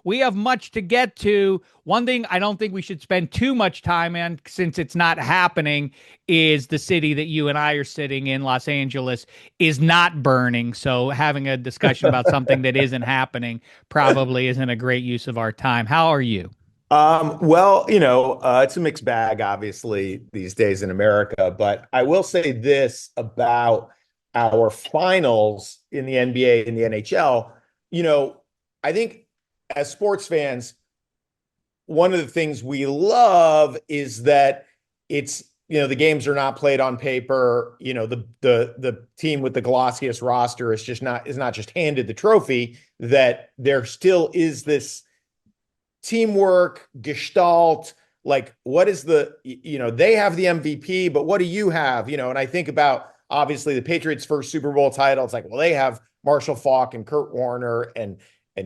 we have much to get to. One thing I don't think we should spend too much time in, since it's not happening, is the city that you and I are sitting in, Los Angeles, is not burning. So having a discussion about something that isn't happening probably isn't a great use of our time. How are you? Well, it's a mixed bag, obviously, these days in America. But I will say this about our finals in the NBA and the NHL. I think as sports fans, one of the things we love is that it's, the games are not played on paper. The team with the glossiest roster is not just handed the trophy, that there still is this teamwork, gestalt, like what is they have the MVP, but what do you have? And I think about obviously the Patriots' first Super Bowl title. It's like, well, they have Marshall Faulk and Kurt Warner and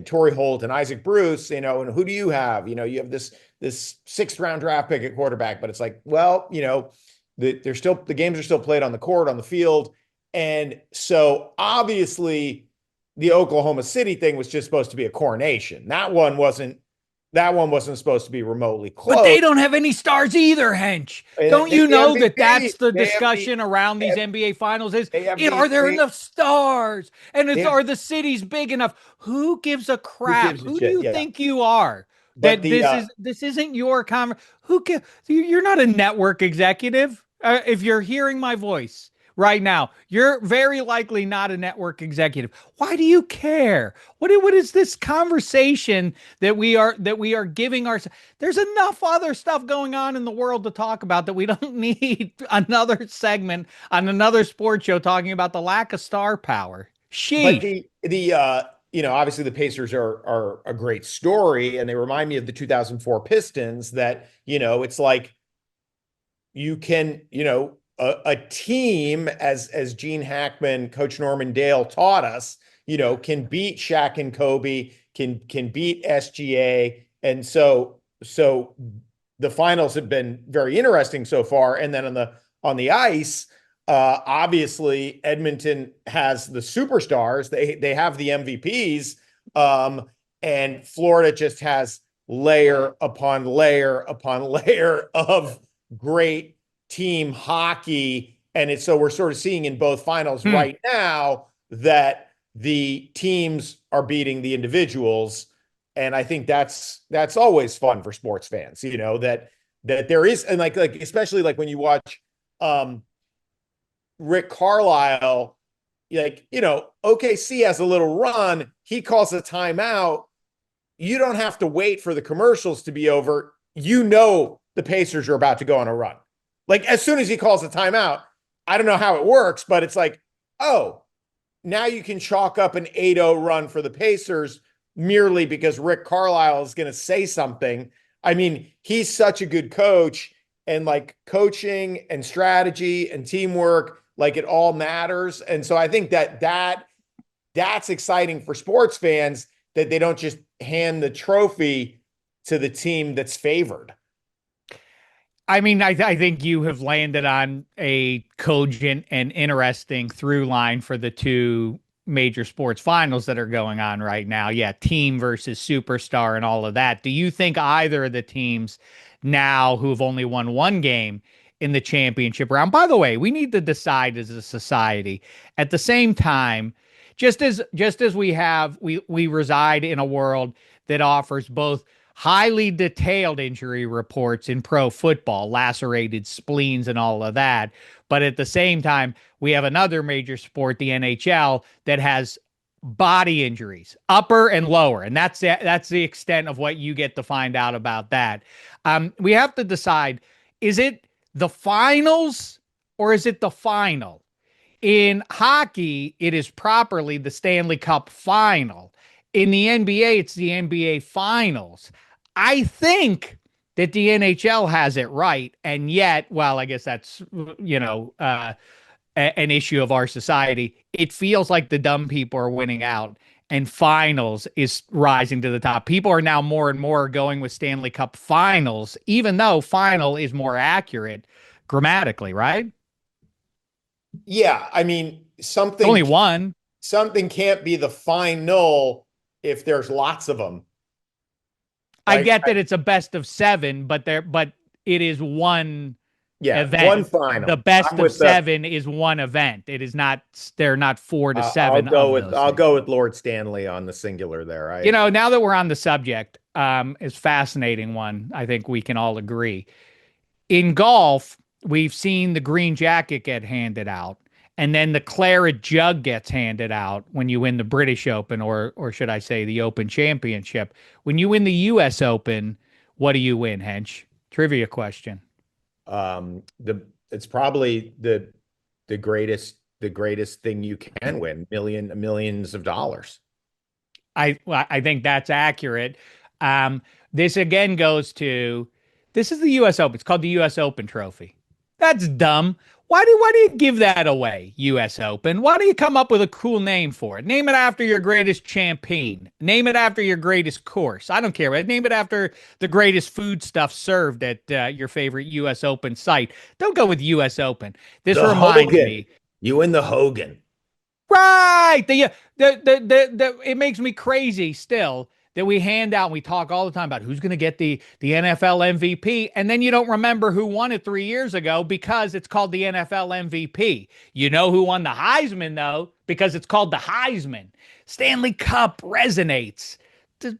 Torrey Holt and Isaac Bruce, and who do you have? You have this sixth round draft pick at quarterback, but it's like, well, the games are still played on the court, on the field. And so obviously the Oklahoma City thing was just supposed to be a coronation. That one wasn't supposed to be remotely But close. they don't have any stars either, Hench. And Don't they you the know that MVP. that's the They have the discussion around they these have, NBA finals is, they have the are there they, enough stars? And they are the cities big enough? Who gives a who crap? gives a Who do shit? you Yeah. think you are? But That the this isn't your Who can you're not a network executive. If you're hearing my voice right now, you're very likely not a network executive. Why do you care? What is this conversation that we are giving ourselves? There's enough other stuff going on in the world to talk about that we don't need another segment on another sports show talking about the lack of star power. but Sheesh. obviously the Pacers are a great story, and they remind me of the 2004 Pistons. That it's like you can a team, as Gene Hackman, Coach Norman Dale taught us, can beat Shaq and Kobe, can beat SGA. And so the finals have been very interesting so far. And then on the ice, obviously Edmonton has the superstars. They have the MVPs. And Florida just has layer upon layer upon layer of great team hockey. And so we're sort of seeing in both finals Hmm. right now that the teams are beating the individuals. And I think that's always fun for sports fans, that there is, and like especially like when you watch Rick Carlisle, like, OKC has a little run, he calls a timeout. You don't have to wait for the commercials to be over. The Pacers are about to go on a run. Like as soon as he calls a timeout, I don't know how it works, but it's like, oh, now you can chalk up an 8-0 run for the Pacers merely because Rick Carlisle is going to say something. I mean, he's such a good coach, and like coaching and strategy and teamwork, like it all matters. And so I think that's exciting for sports fans, that they don't just hand the trophy to the team that's favored. I mean, I think you have landed on a cogent and interesting through line for the two major sports finals that are going on right now. Yeah, team versus superstar and all of that. Do you think either of the teams now who have only won one game in the championship round? By the way, we need to decide as a society. At the same time, just as we reside in a world that offers both highly detailed injury reports in pro football, lacerated spleens and all of that. But at the same time, we have another major sport, the NHL, that has body injuries, upper and lower. And that's the extent of what you get to find out about that. We have to decide, is it the finals or is it the final? In hockey, it is properly the Stanley Cup final. In the NBA, it's the NBA finals. I think that the NHL has it right. And yet, well, I guess that's, an issue of our society. It feels like the dumb people are winning out and finals is rising to the top. People are now more and more going with Stanley Cup finals, even though final is more accurate grammatically, right? It's Yeah, I mean, only one. something can't be the final if there's lots of them. I get that it's a best of seven, but it is one Yeah, one event. The final. best I'm of with the. seven is one event. It is not. They're not four to I'll seven go of with those I'll things. go with Lord Stanley on the singular there. Now that we're on the subject, is fascinating one. I think we can all agree. In golf, we've seen the green jacket get handed out, and then the claret jug gets handed out when you win the British Open, or should I say the Open Championship. When you win the U.S. Open, what do you win, Hench? Trivia question. The it's probably the greatest thing you can win, millions of dollars. I think that's accurate. This again goes to this is the U.S. Open. It's called the U.S. Open Trophy. That's dumb. Why do you give that away, U.S. Open? Why do you come up with a cool name for it? Name it after your greatest champagne. Name it after your greatest course. I don't care. Right? Name it after the greatest food stuff served at your favorite U.S. Open site. Don't go with U.S. Open. This The reminds Hogan. me. You win the Hogan. Right. It makes me crazy still that we hand out and we talk all the time about who's going to get the NFL MVP. And then you don't remember who won it 3 years ago because it's called the NFL MVP. You know who won the Heisman, though, because it's called the Heisman. Stanley Cup resonates.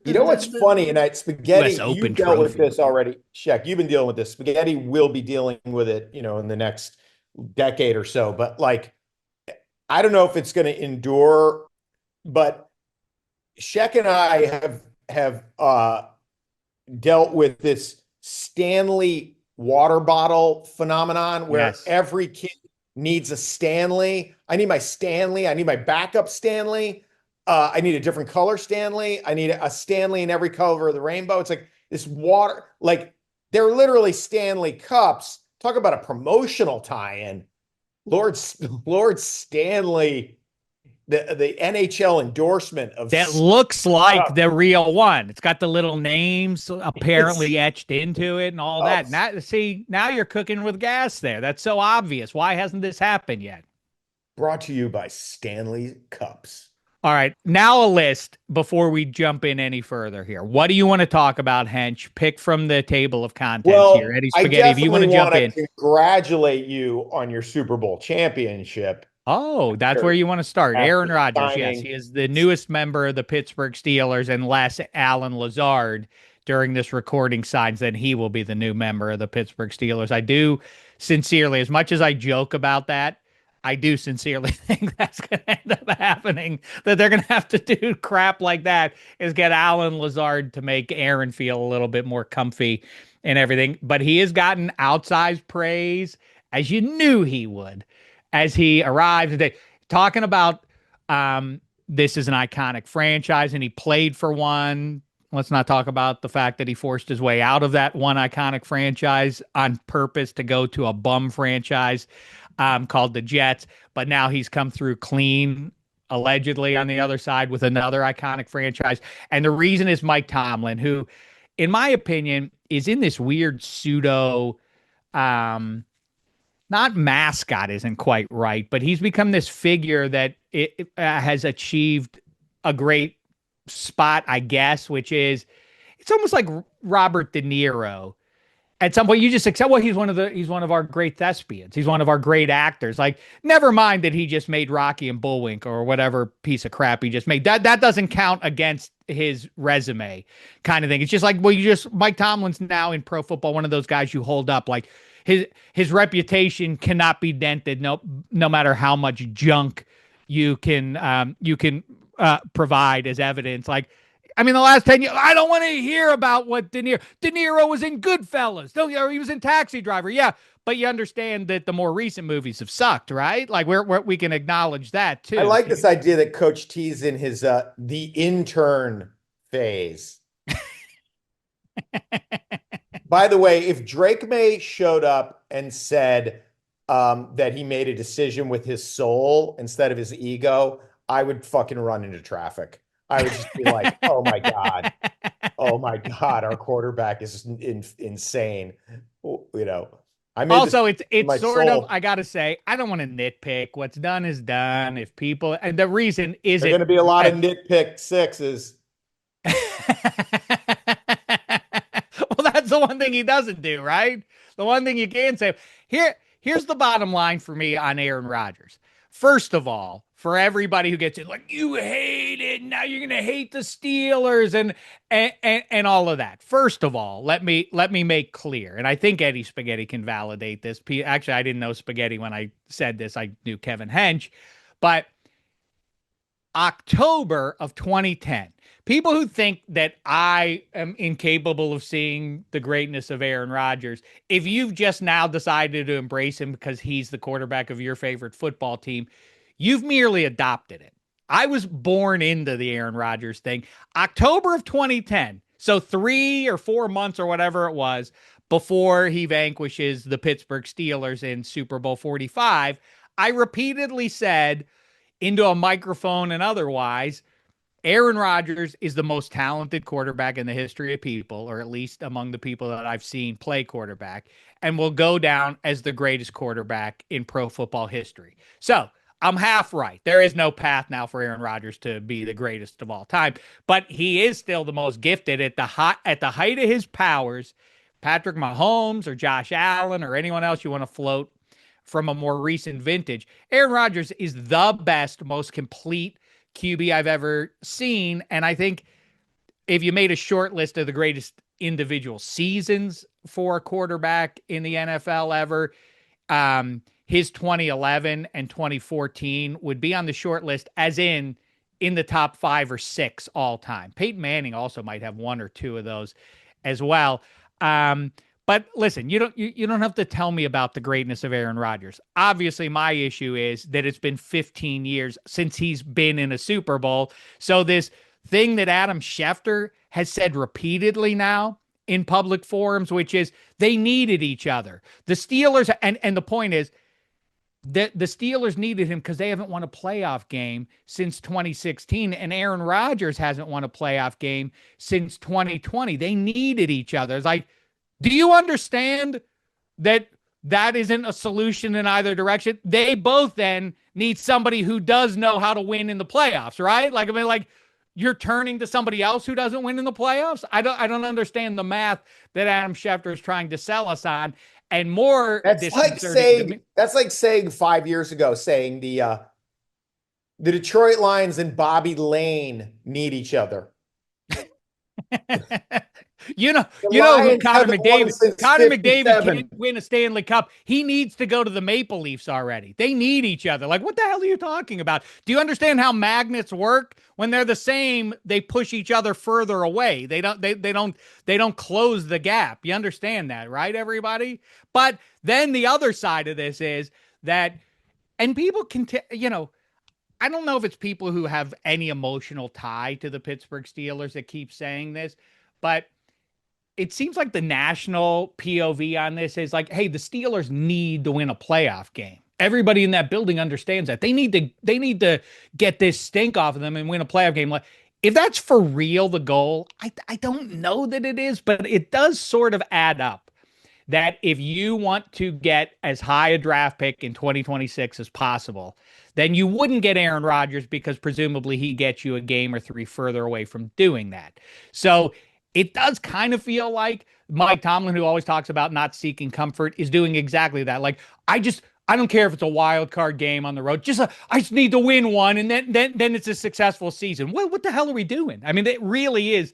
You know what's funny? And U.S. Spaghetti, Open you've dealt with Trophy. this already. Shek, you've been dealing with this. Spaghetti will be dealing with it, in the next decade or so. But like, I don't know if it's going to endure, but Shek and I have dealt with this Stanley water bottle phenomenon where Yes. every kid needs a Stanley. I need my Stanley. I need my backup Stanley. I need a different color Stanley. I need a Stanley in every color of the rainbow. It's like this water, like they're literally Stanley cups. Talk about a promotional tie-in. Lord Lord Stanley, the NHL endorsement of That looks like cups. the real one. It's got the little names It's apparently etched into it and all that. cups. Now you're cooking with gas there. That's so obvious. Why hasn't this happened yet? Brought to you by Stanley Cups. All right, now a list before we jump in any further here. What do you want to talk about, Hench? Pick from the table of contents here. Well, Eddie I Spaghetti, if you want definitely to want jump to in. congratulate you on your Super Bowl championship. Oh, that's where After you want to start. Aaron after Rodgers, yes, signing. he is the newest member of the Pittsburgh Steelers, unless Alan Lazard during this recording signs, then he will be the new member of the Pittsburgh Steelers. I do sincerely, as much as I joke about that, I do sincerely think that's going to end up happening. That they're going to have to do crap like that is get Alan Lazard to make Aaron feel a little bit more comfy and everything. But he has gotten outsized praise, as you knew he would, as he arrived today. Talking about this is an iconic franchise, and he played for one. Let's not talk about the fact that he forced his way out of that one iconic franchise on purpose to go to a bum franchise called the Jets. But now he's come through clean, allegedly, on the other side with another iconic franchise. And the reason is Mike Tomlin, who, in my opinion, is in this weird pseudo not mascot isn't quite right, but he's become this figure that has achieved a great spot, I guess, which is it's almost like Robert De Niro. At some point, you just accept, well, he's one of our great thespians. He's one of our great actors. Like, never mind that he just made Rocky and Bullwinkle or whatever piece of crap he just made. That doesn't count against his resume, kind of thing. It's just like, well, Mike Tomlin's now in pro football, one of those guys you hold up. Like his reputation cannot be dented, no matter how much junk you can provide as evidence. Like, I mean, the last 10 years, I don't want to hear about what De Niro was in Goodfellas. No, he was in Taxi Driver. Yeah. But you understand that the more recent movies have sucked, right? Like we can acknowledge that I too. like this idea that Coach T's in his the intern phase. By the way, if Drake May showed up and said that he made a decision with his soul instead of his ego, I would fucking run into traffic. I would just be like, oh my God. Oh my God, our quarterback is insane. I made this Also, with it's my sort of, soul. I gotta say, I don't want to nitpick. What's done is done. If people, and the reason is There are going it to be a lot of nitpick sixes. the one thing he doesn't do, right? The one thing you can say. Here's the bottom line for me on Aaron Rodgers. First of all, for everybody who gets it, like you hate it, now you're gonna hate the Steelers and all of that. First of all, let me make clear, and I think Eddie Spaghetti can validate this. Actually, I didn't know Spaghetti when I said this. I knew Kevin Hench, but October of 2010. People who think that I am incapable of seeing the greatness of Aaron Rodgers, if you've just now decided to embrace him because he's the quarterback of your favorite football team, you've merely adopted it. I was born into the Aaron Rodgers thing. October of 2010. So 3 or 4 months or whatever it was before he vanquishes the Pittsburgh Steelers in Super Bowl 45, I repeatedly said into a microphone and otherwise, Aaron Rodgers is the most talented quarterback in the history of people, or at least among the people that I've seen play quarterback, and will go down as the greatest quarterback in pro football history. So I'm half right. There is no path now for Aaron Rodgers to be the greatest of all time, but he is still the most gifted at the height of his powers. Patrick Mahomes or Josh Allen or anyone else you want to float from a more recent vintage, Aaron Rodgers is the best, most complete QB I've ever seen. And I think if you made a short list of the greatest individual seasons for a quarterback in the NFL ever, his 2011 and 2014 would be on the short list, as in the top 5 or 6 all time. Peyton Manning also might have 1 or 2 of those as well. But listen, you don't have to tell me about the greatness of Aaron Rodgers. Obviously, my issue is that it's been 15 years since he's been in a Super Bowl. So this thing that Adam Schefter has said repeatedly now in public forums, which is they needed each other. The Steelers, and the point is that the Steelers needed him because they haven't won a playoff game since 2016, and Aaron Rodgers hasn't won a playoff game since 2020. They needed each other. It's like, do you understand that isn't a solution in either direction? They both then need somebody who does know how to win in the playoffs, right? Like, I mean, like you're turning to somebody else who doesn't win in the playoffs. I don't understand the math that Adam Schefter is trying to sell us on. And more, that's like saying 5 years ago, saying the Detroit Lions and Bobby Lane need each other. You know who Connor McDavid can't win a Stanley Cup. He needs to go to the Maple Leafs already. They need each other. Like, what the hell are you talking about? Do you understand how magnets work? When they're the same, they push each other further away. They don't close the gap. You understand that, right, everybody? But then the other side of this is that, and people can, I don't know if it's people who have any emotional tie to the Pittsburgh Steelers that keep saying this, but it seems like the national POV on this is like, hey, the Steelers need to win a playoff game. Everybody in that building understands that. They need to get this stink off of them and win a playoff game. Like, if that's for real the goal, I don't know that it is, but it does sort of add up that if you want to get as high a draft pick in 2026 as possible, then you wouldn't get Aaron Rodgers because presumably he gets you a game or 3 further away from doing that. So it does kind of feel like Mike Tomlin, who always talks about not seeking comfort, is doing exactly that. Like, I don't care if it's a wild card game on the road. I just need to win one, and then it's a successful season. What the hell are we doing? I mean, it really is.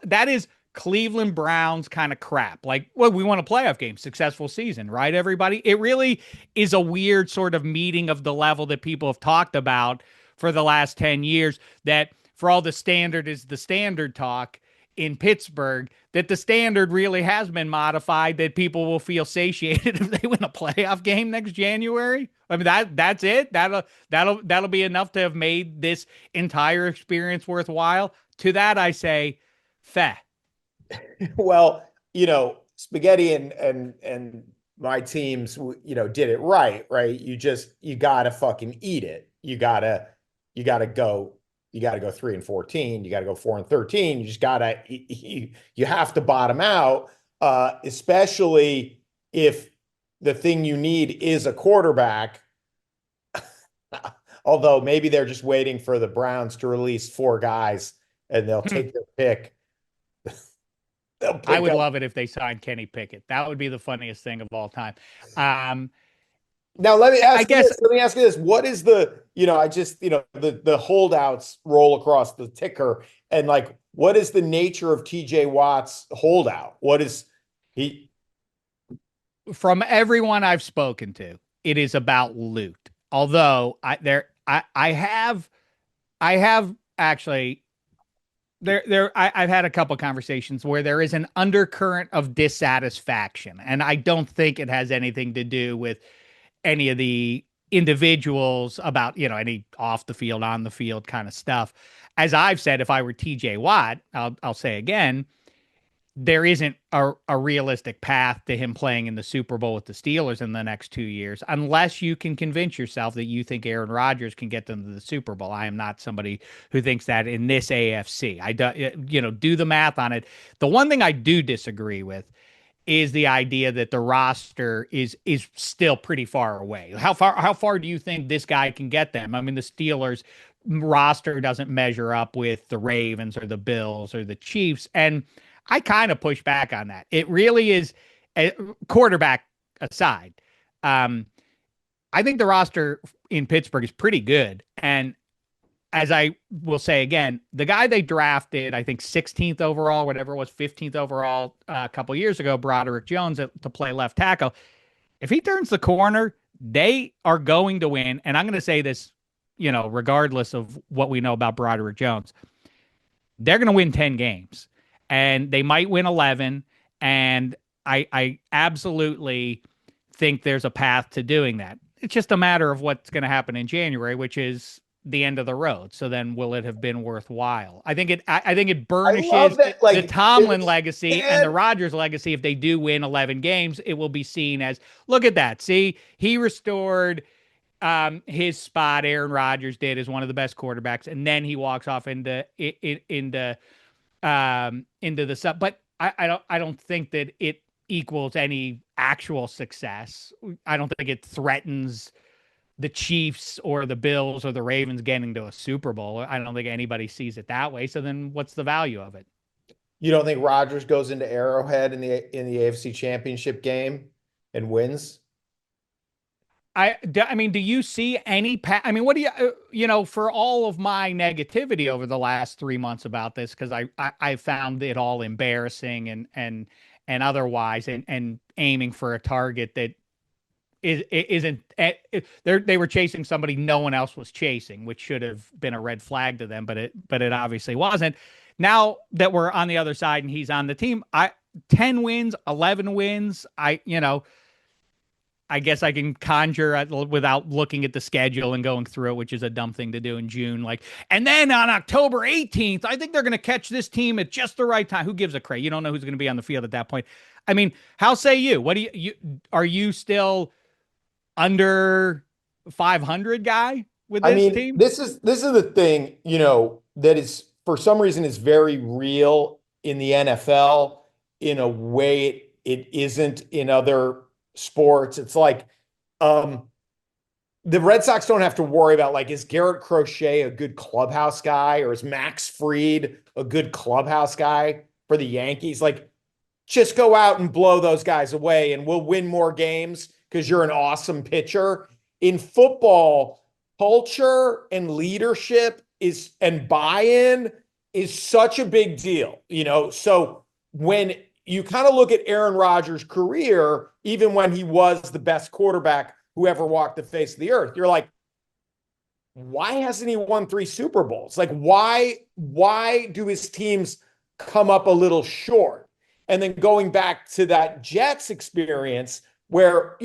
That is Cleveland Browns kind of crap. Like, well, we want a playoff game, successful season, right, everybody? It really is a weird sort of meeting of the level that people have talked about for the last 10 years, that for all the standard is the standard talk in Pittsburgh, that the standard really has been modified, that people will feel satiated if they win a playoff game next January. I mean, that's it. That'll be enough to have made this entire experience worthwhile. To that I say, feh. Well, Spaghetti and my teams, did it right. You gotta fucking eat it. You gotta go 3-14. You got to go 4-13. You just gotta, you have to bottom out, especially if the thing you need is a quarterback. Although maybe they're just waiting for the Browns to release 4 guys and they'll take their pick They'll I pick would up. love it if they signed Kenny Pickett. That would be the funniest thing of all time. Um, Now let me I ask you guess this. Let me ask you this. What is the, I just, the holdouts roll across the ticker, and like what is the nature of TJ Watt's holdout? What is he from everyone I've spoken to, it is about loot. Although I have actually I've had a couple conversations where there is an undercurrent of dissatisfaction, and I don't think it has anything to do with any of the individuals about, any off the field, on the field kind of stuff. As I've said, if I were TJ Watt, I'll say again, there isn't a realistic path to him playing in the Super Bowl with the Steelers in the next 2 years, unless you can convince yourself that you think Aaron Rodgers can get them to the Super Bowl. I am not somebody who thinks that in this AFC. I do the math on it. The one thing I do disagree with is the idea that the roster is still pretty far away. How far do you think this guy can get them? I mean, the Steelers roster doesn't measure up with the Ravens or the Bills or the Chiefs, and I kind of push back on that. It really is, quarterback aside. I think the roster in Pittsburgh is pretty good, and as I will say again, the guy they drafted, I think 16th overall, whatever it was, 15th overall a couple years ago, Broderick Jones to play left tackle. If he turns the corner, they are going to win. And I'm going to say this, regardless of what we know about Broderick Jones, they're going to win 10 games and they might win 11. And I absolutely think there's a path to doing that. It's just a matter of what's going to happen in January, which is the end of the road. So then will it have been worthwhile? I think it I love burnishes that, the like Tomlin legacy and the and Rodgers legacy. If they do win 11 games, it will be seen as, look at that. See, he restored his spot. Aaron Rodgers did as one of the best quarterbacks. And then he walks off into the sub. But I don't think that it equals any actual success. I don't think it threatens the Chiefs or the Bills or the Ravens getting to a Super Bowl. I don't think anybody sees it that way. So then what's the value of it? you don't think Rodgers goes into Arrowhead in the AFC Championship game and wins? I mean, do you see any I mean, what do you, for all of my negativity over the last 3 months about this, because I found it all embarrassing and otherwise, and aiming for a target that isn't they were chasing somebody no one else was chasing, which should have been a red flag to them, but it obviously wasn't. Now that we're on the other side and he's on the team, 10 wins, 11 wins, I guess I can conjure without looking at the schedule and going through it, which is a dumb thing to do in June. Like, and then on October 18th, I think they're going to catch this team at just the right time. Who gives a crap? You don't know who's going to be on the field at that point. I mean, how say you? What do you are you still under 500 guy with I this mean, team? this is the thing, that is for some reason is very real in the NFL in a way it isn't in other sports. It's like the Red Sox don't have to worry about, like, is Garrett Crochet a good clubhouse guy, or is Max Fried a good clubhouse guy for the Yankees? Like, just go out and blow those guys away and we'll win more games because you're an awesome pitcher. In football, culture and leadership and buy-in is such a big deal, So when you kind of look at Aaron Rodgers' career, even when he was the best quarterback who ever walked the face of the earth, you're like, why hasn't he won 3 Super Bowls? Like, why do his teams come up a little short? And then going back to that Jets experience where,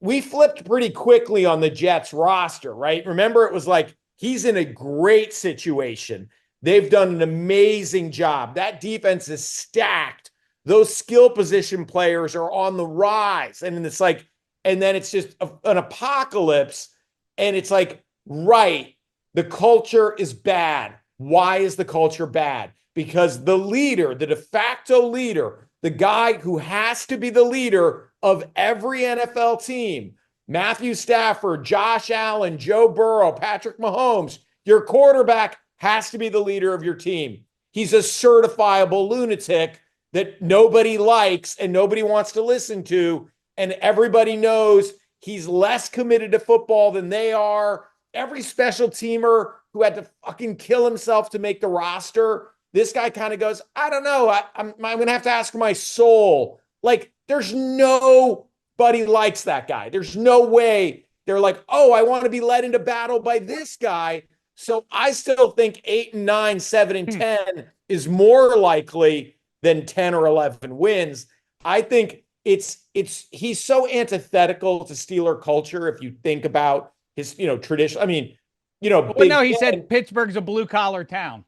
we flipped pretty quickly on the Jets roster, right? Remember, it was like, he's in a great situation. They've done an amazing job. That defense is stacked. Those skill position players are on the rise. And it's like, and then it's just an apocalypse. And it's like, right, the culture is bad. Why is the culture bad? Because the leader, the de facto leader, the guy who has to be the leader of every NFL team, Matthew Stafford, Josh Allen, Joe Burrow, Patrick Mahomes, your quarterback has to be the leader of your team. he's a certifiable lunatic that nobody likes and nobody wants to listen to. And everybody knows he's less committed to football than they are. Every special teamer who had to fucking kill himself to make the roster, this guy kind of goes, I don't know. I'm going to have to ask my soul. Like, there's nobody likes that guy. There's no way they're like, oh, I want to be led into battle by this guy. So I still think 8 and 9, 7 and 10 is more likely than 10 or 11 wins. I think he's so antithetical to Steeler culture. If you think about his, tradition, I mean, well, no, he said Pittsburgh's a blue collar town.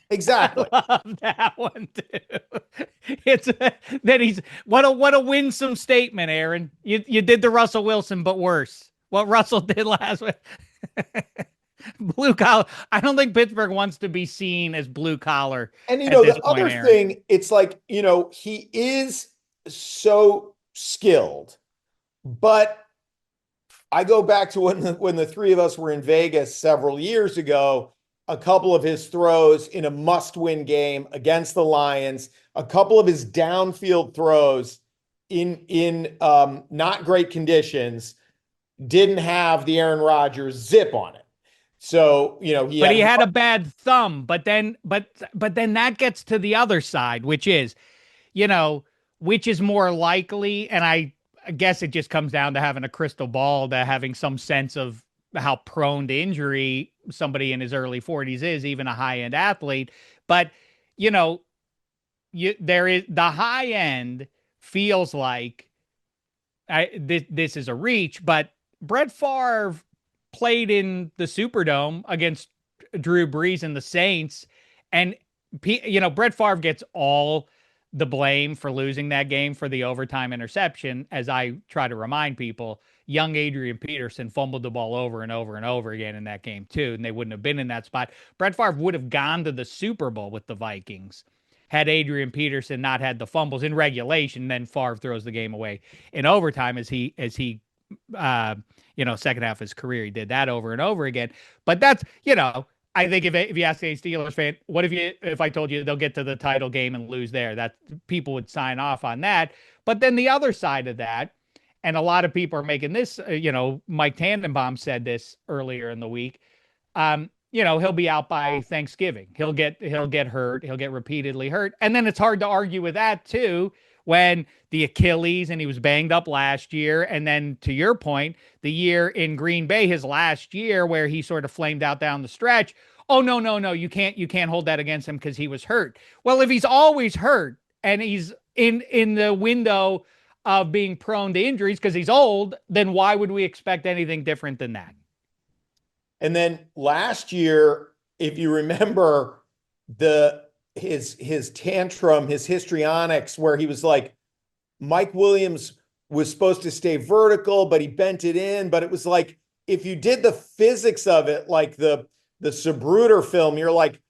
Exactly. I love that one too. What a winsome statement, Aaron. You did the Russell Wilson, but worse. What Russell did last week. Blue collar. I don't think Pittsburgh wants to be seen as blue collar. And the other thing, it's like, he is so skilled, but I go back to when the three of us were in Vegas several years ago, a couple of his throws in a must-win game against the Lions, a couple of his downfield throws in not great conditions didn't have the Aaron Rodgers zip on it. So, he had a bad thumb, but then that gets to the other side, which is, which is more likely. And I guess it just comes down to having a crystal ball, to having some sense of how prone to injury somebody in his early 40s is, even a high-end athlete. But, there is the high end feels like this is a reach, but Brett Favre played in the Superdome against Drew Brees and the Saints. And, Brett Favre gets all the blame for losing that game for the overtime interception. As I try to remind people, young Adrian Peterson fumbled the ball over and over and over again in that game too, and they wouldn't have been in that spot. Brett Favre would have gone to the Super Bowl with the Vikings had Adrian Peterson not had the fumbles in regulation. Then Favre throws the game away in overtime as he second half of his career, he did that over and over again. But that's, I think if you ask a Steelers fan, what if I told you they'll get to the title game and lose there, that people would sign off on that. But then the other side of that, and a lot of people are making this, Mike Tannenbaum said this earlier in the week. He'll be out by Thanksgiving. He'll get hurt. He'll get repeatedly hurt. And then it's hard to argue with that too, when the Achilles, and he was banged up last year. And then to your point, the year in Green Bay, his last year where he sort of flamed out down the stretch. Oh, no. You can't hold that against him because he was hurt. Well, if he's always hurt and he's in the window of being prone to injuries because he's old, then why would we expect anything different than that? And then last year, if you remember his tantrum, his histrionics, where he was like, Mike Williams was supposed to stay vertical, but he bent it in. But it was like, if you did the physics of it, like the Sabruder film, you're like,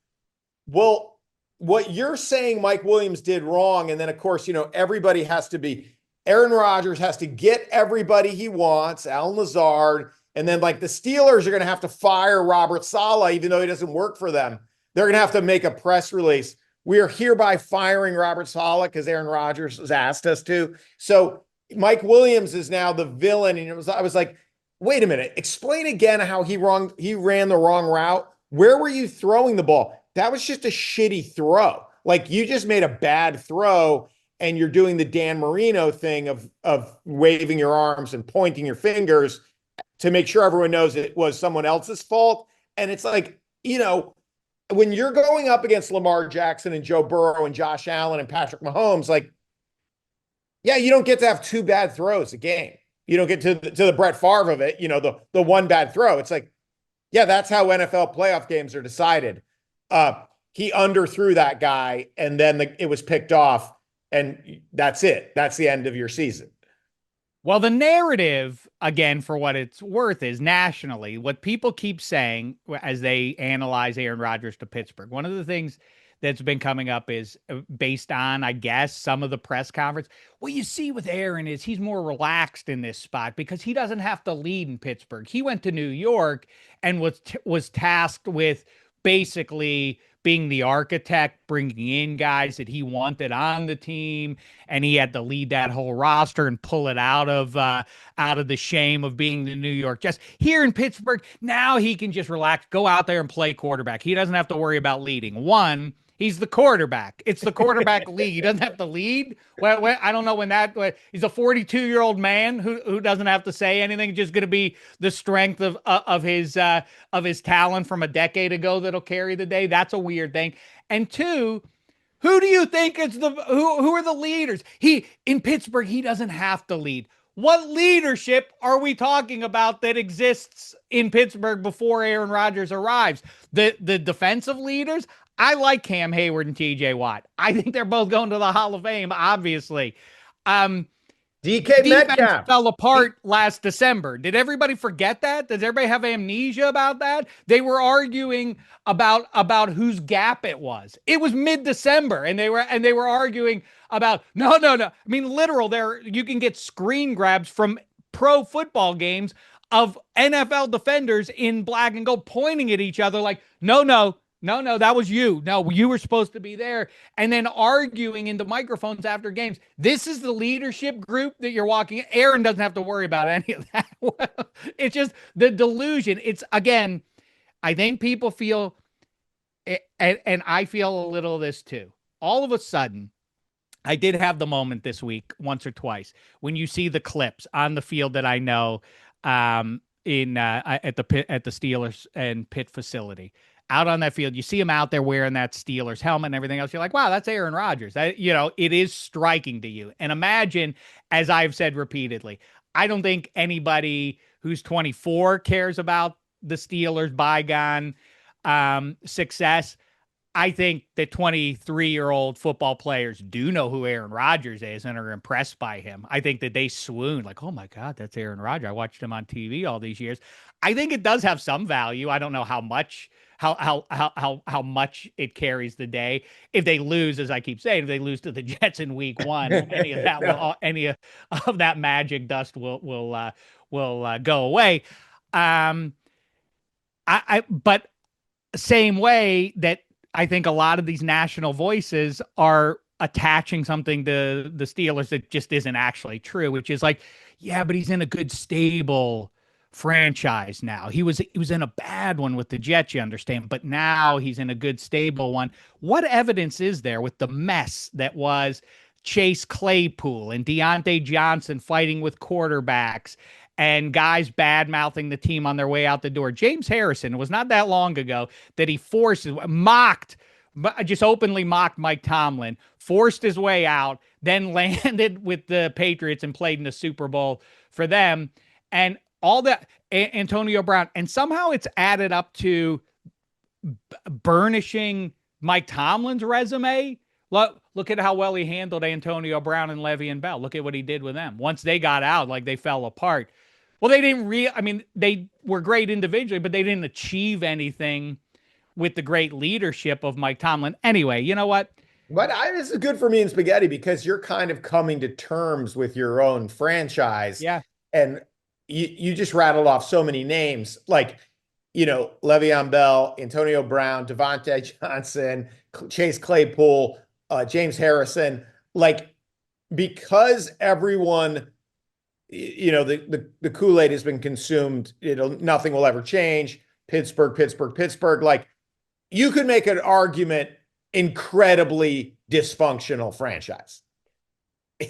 well, what you're saying Mike Williams did wrong. And then, of course, everybody has to be, Aaron Rodgers has to get everybody he wants, Alan Lazard. And then, like, the Steelers are going to have to fire Robert Saleh, even though he doesn't work for them. They're going to have to make a press release. We are hereby firing Robert Saleh because Aaron Rodgers has asked us to. So Mike Williams is now the villain. And I was like, wait a minute, explain again how he ran the wrong route. Where were you throwing the ball? That was just a shitty throw. Like, you just made a bad throw, and you're doing the Dan Marino thing of waving your arms and pointing your fingers to make sure everyone knows it was someone else's fault. And it's like, when you're going up against Lamar Jackson and Joe Burrow and Josh Allen and Patrick Mahomes, like, yeah, you don't get to have two bad throws a game. You don't get to the Brett Favre of it, the one bad throw. It's like, yeah, that's how NFL playoff games are decided. He underthrew that guy, and then it was picked off, and that's it. That's the end of your season. Well, the narrative, again, for what it's worth, is nationally, what people keep saying as they analyze Aaron Rodgers to Pittsburgh. One of the things that's been coming up is based on, I guess, some of the press conference. What you see with Aaron is he's more relaxed in this spot because he doesn't have to lead in Pittsburgh. He went to New York and was tasked with basically being the architect, bringing in guys that he wanted on the team, and he had to lead that whole roster and pull it out of the shame of being the New York Jets. Here in Pittsburgh, now he can just relax, go out there and play quarterback. He doesn't have to worry about leading. One, he's the quarterback. It's the quarterback league. He doesn't have to lead. Well, I don't know he's a 42-year-old man who doesn't have to say anything. Just going to be the strength of his talent from a decade ago that'll carry the day. That's a weird thing. And two, who do you think is who are the leaders? In Pittsburgh, he doesn't have to lead. What leadership are we talking about that exists in Pittsburgh before Aaron Rodgers arrives? The defensive leaders? I like Cam Hayward and TJ Watt. I think they're both going to the Hall of Fame, obviously. DK Metcalf fell apart last December. Did everybody forget that? Does everybody have amnesia about that? They were arguing about whose gap it was. It was mid-December, and they were arguing about no. I mean, you can get screen grabs from pro football games of NFL defenders in black and gold pointing at each other like, no, that was you. No, you were supposed to be there. And then arguing into microphones after games. This is the leadership group that you're walking. Aaron doesn't have to worry about any of that. It's just the delusion. It's, again, I think people feel, and I feel a little of this too. All of a sudden, I did have the moment this week once or twice when you see the clips on the field that I know at the Steelers and Pitt facility. Out on that field, you see him out there wearing that Steelers helmet and everything else. You're like, wow, that's Aaron Rodgers. It is striking to you. And imagine, as I've said repeatedly, I don't think anybody who's 24 cares about the Steelers' bygone success. I think that 23-year-old football players do know who Aaron Rodgers is and are impressed by him. I think that they swoon like, oh my God, that's Aaron Rodgers. I watched him on TV all these years. I think it does have some value. I don't know how much it carries the day. If they lose, as I keep saying, if they lose to the Jets in week 1, any of that magic dust will go away. But same way that I think a lot of these national voices are attaching something to the Steelers that just isn't actually true, which is like, yeah, but he's in a good, stable franchise now. He was in a bad one with the Jets, you understand, but now he's in a good, stable one. What evidence is there with the mess that was Chase Claypool and Deontay Johnson fighting with quarterbacks and guys bad-mouthing the team on their way out the door? James Harrison, it was not that long ago that he just openly mocked Mike Tomlin, forced his way out, then landed with the Patriots and played in the Super Bowl for them. And all that, Antonio Brown, and somehow it's added up to burnishing Mike Tomlin's resume. Look at how well he handled Antonio Brown and Le'Veon Bell. Look at what he did with them. Once they got out, like they fell apart. Well, they were great individually, but they didn't achieve anything with the great leadership of Mike Tomlin. Anyway, you know what? But this is good for me and Spaghetti because you're kind of coming to terms with your own franchise. Yeah. And you just rattled off so many names, like, Le'Veon Bell, Antonio Brown, Devontae Johnson, Chase Claypool, James Harrison, like, because everyone, the Kool-Aid has been consumed, nothing will ever change. Pittsburgh. Like, you could make an argument, incredibly dysfunctional franchise.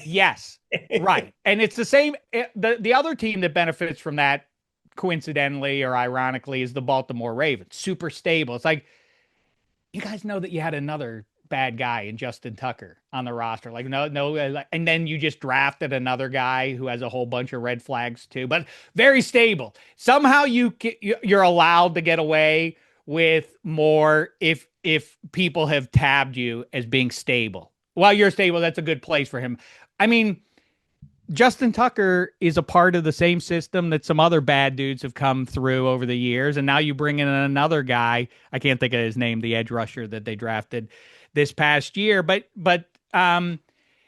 Yes, right. And it's the same. The other team that benefits from that, coincidentally or ironically, is the Baltimore Ravens. Super stable. It's like, you guys know that you had another bad guy in Justin Tucker on the roster. Like, no. And then you just drafted another guy who has a whole bunch of red flags too, but very stable. Somehow you're allowed to get away with more if people have tabbed you as being stable. While you're stable, that's a good place for him. I mean, Justin Tucker is a part of the same system that some other bad dudes have come through over the years. And now you bring in another guy. I can't think of his name, the edge rusher that they drafted this past year. But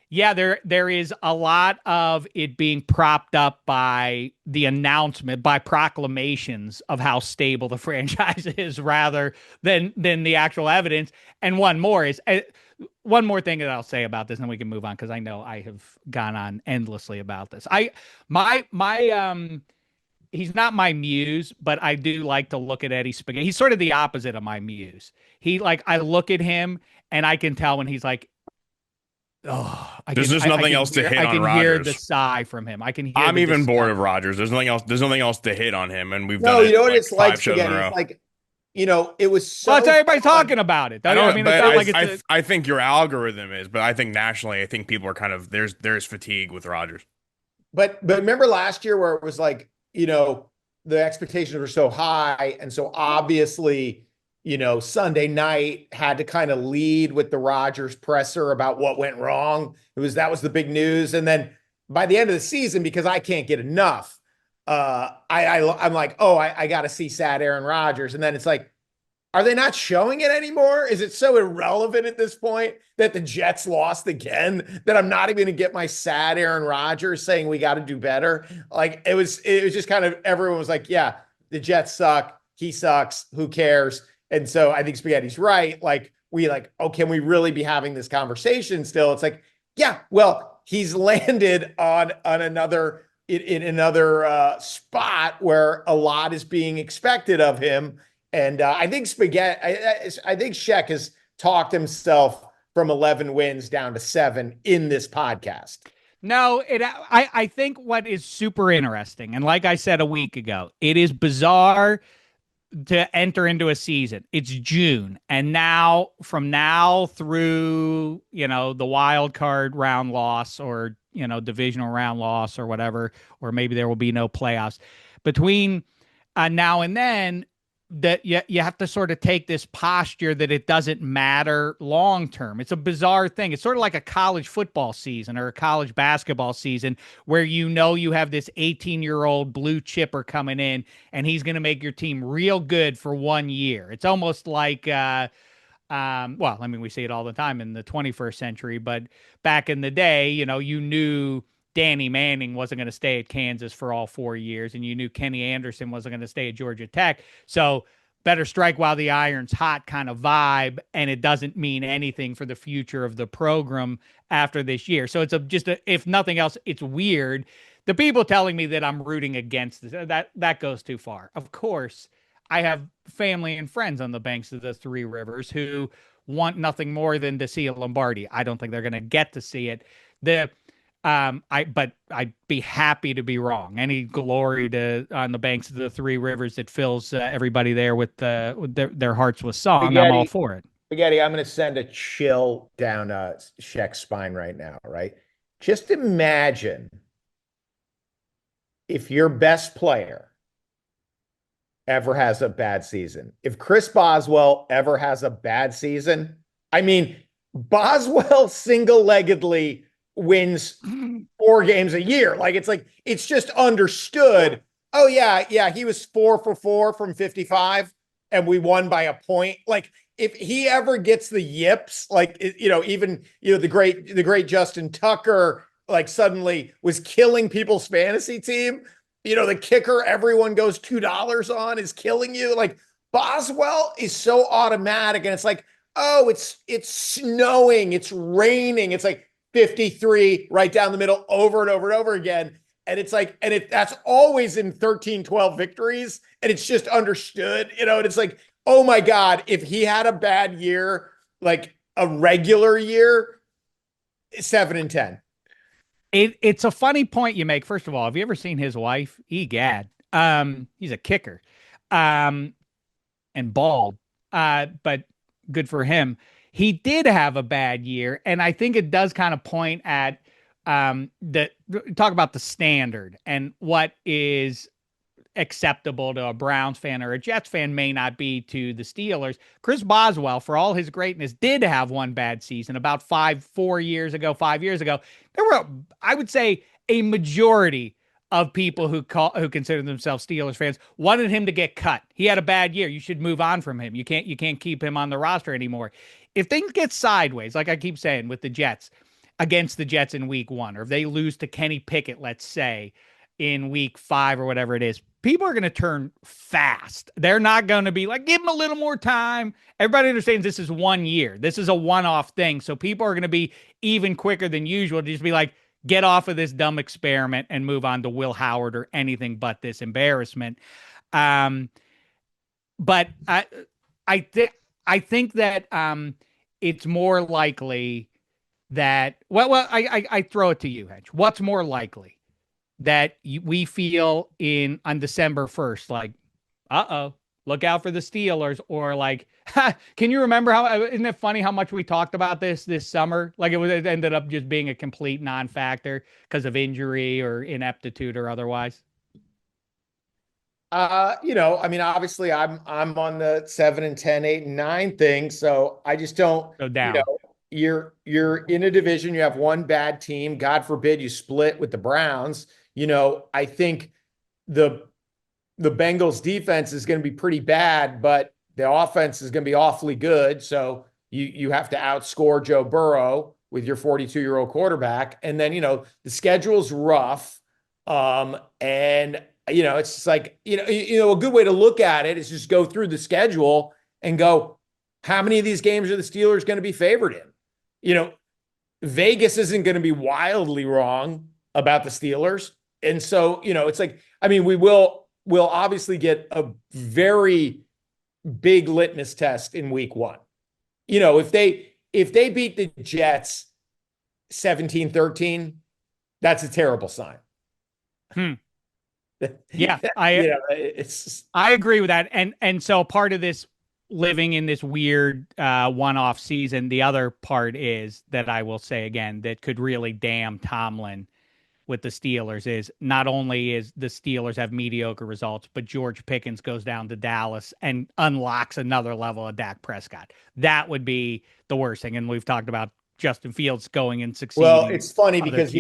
Yeah, there is a lot of it being propped up by the announcement, by proclamations of how stable the franchise is, rather than the actual evidence. And one more thing that I'll say about this, and then we can move on because I know I have gone on endlessly about this. My he's not my muse, but I do like to look at Eddie Spaghetti. He's sort of the opposite of my muse. I look at him and I can tell when he's like, oh, There's just nothing else to hit I on can hear the Rodgers. sigh from him. I can hear I'm the even bored disgust. of Rodgers. There's nothing else to hit on him, and we've done No, it you know what like it's like, 5 shows in a Spaghetti? It's row. like, it was Well, it's so everybody's fun. talking about it. I I don't, mean, it's but not like it's I think your algorithm is, but I think nationally, I think people are kind of there's fatigue with Rodgers. But remember last year where it was like, the expectations were so high. And so obviously, Sunday night had to kind of lead with the Rodgers presser about what went wrong. That was the big news. And then by the end of the season, because I can't get enough, I'm like, oh, I got to see sad Aaron Rodgers. And then it's like, are they not showing it anymore? Is it so irrelevant at this point that the Jets lost again that I'm not even going to get my sad Aaron Rodgers saying we got to do better? Like it was just kind of everyone was like, yeah, the Jets suck. He sucks. Who cares? And so I think Spaghetti's right. Like oh, can we really be having this conversation still? It's like, yeah, well, he's landed on another in another spot where a lot is being expected of him. And I think I think Shek has talked himself from 11 wins down to 7 in this podcast. No, I think what is super interesting, and like I said a week ago, it is bizarre to enter into a season. It's June, and from now through, the wild card round loss or, divisional round loss or whatever, or maybe there will be no playoffs between now and then, that you have to sort of take this posture that it doesn't matter long term. It's a bizarre thing. It's sort of like a college football season or a college basketball season where you have this 18-year-old blue chipper coming in and he's going to make your team real good for 1 year. It's almost like well, I mean, we see it all the time in the 21st century, but back in the day, you knew Danny Manning wasn't going to stay at Kansas for all 4 years, and you knew Kenny Anderson wasn't going to stay at Georgia Tech. So better strike while the iron's hot kind of vibe, and it doesn't mean anything for the future of the program after this year. So it's if nothing else, it's weird. The people telling me that I'm rooting against this, that goes too far. Of course, I have family and friends on the banks of the Three Rivers who want nothing more than to see a Lombardi. I don't think they're going to get to see it. But I'd be happy to be wrong. Any glory on the banks of the Three Rivers that fills everybody there with their hearts with song. I'm all for it. Spaghetti, I'm going to send a chill down Shek's spine right now, right? Just imagine if your best player ever has a bad season. If Chris Boswell ever has a bad season, I mean, Boswell single-leggedly wins 4 games a year. It's just understood. Oh yeah, he was 4 for 4 from 55 and we won by a point. Like if he ever gets the yips, the great Justin Tucker suddenly was killing people's fantasy team. The kicker everyone goes $2 on is killing you. Like Boswell is so automatic, and it's like, oh, it's snowing, it's raining, it's like 53 right down the middle over and over and over again. And it's like, that's always in 13-12 victories. And it's just understood, and it's like, oh my God, if he had a bad year, like a regular year, 7-10. It's a funny point you make. First of all, have you ever seen his wife? Egad. He's a kicker. And bald. But good for him. He did have a bad year, and I think it does kind of point at talk about the standard and what is acceptable to a Browns fan or a Jets fan may not be to the Steelers. Chris Boswell, for all his greatness, did have one bad season about 5 years ago. There were, I would say, a majority of people who consider themselves Steelers fans wanted him to get cut. He had a bad year. You should move on from him. You can't keep him on the roster anymore. If things get sideways, like I keep saying with the Jets, against the Jets in week 1, or if they lose to Kenny Pickett, let's say, in week 5 or whatever it is, people are going to turn fast. They're not going to be like, give them a little more time. Everybody understands this is 1 year. This is a one-off thing. So people are going to be even quicker than usual to just be like, get off of this dumb experiment and move on to Will Howard or anything but this embarrassment. But I think that it's more likely that I throw it to you, Hench. What's more likely, that we feel on December 1st, like, look out for the Steelers, or like, can you remember isn't it funny how much we talked about this summer? Like it ended up just being a complete non-factor because of injury or ineptitude or otherwise. I mean, obviously I'm on the 7 and 10, 8 and 9 thing. So I just don't go down. You're in a division, you have one bad team. God forbid you split with the Browns. I think the Bengals defense is going to be pretty bad, but the offense is going to be awfully good. So you have to outscore Joe Burrow with your 42-year-old quarterback. And then, the schedule's rough. And it's just like, a good way to look at it is just go through the schedule and go, how many of these games are the Steelers going to be favored in? Vegas isn't going to be wildly wrong about the Steelers. And so, it's like, I mean, we'll obviously get a very big litmus test in week 1. If they beat the Jets 17-13, that's a terrible sign. Yeah, I agree with that. And so part of this living in this weird one-off season, the other part is that I will say again that could really damn Tomlin with the Steelers is not only is the Steelers have mediocre results, but George Pickens goes down to Dallas and unlocks another level of Dak Prescott. That would be the worst thing. And we've talked about Justin Fields going and succeeding. Well, it's funny because,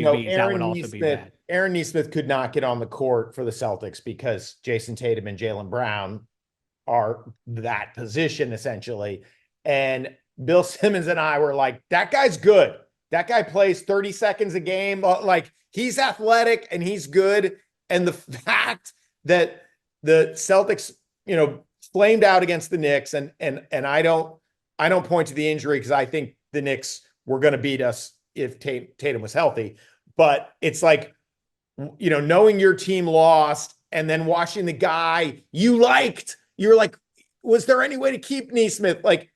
Aaron Nesmith could not get on the court for the Celtics because Jason Tatum and Jaylen Brown are that position essentially. And Bill Simmons and I were like, that guy's good. That guy plays 30 seconds a game. Like, he's athletic and he's good. And the fact that the Celtics, flamed out against the Knicks, and I don't point to the injury because I think the Knicks were going to beat us if Tatum was healthy. But it's like, knowing your team lost and then watching the guy you liked, you're like, was there any way to keep Nesmith? Like,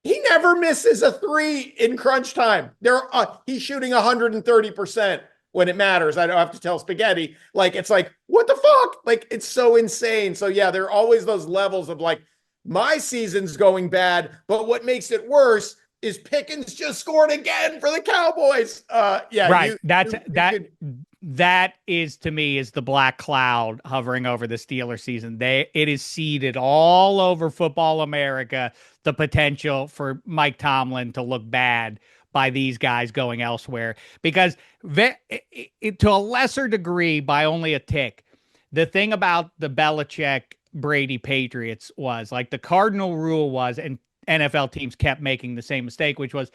he never misses a 3 in crunch time. He's shooting 130% when it matters. I don't have to tell Spaghetti. Like, it's like, what the fuck? Like, it's so insane. So yeah, there are always those levels of like, my season's going bad, but what makes it worse is Pickens just scored again for the Cowboys. Right. That is, to me, is the black cloud hovering over the Steelers season. It is seeded all over football America, the potential for Mike Tomlin to look bad by these guys going elsewhere, because to a lesser degree, by only a tick, the thing about the Belichick Brady Patriots was like the cardinal rule was, and NFL teams kept making the same mistake, which was,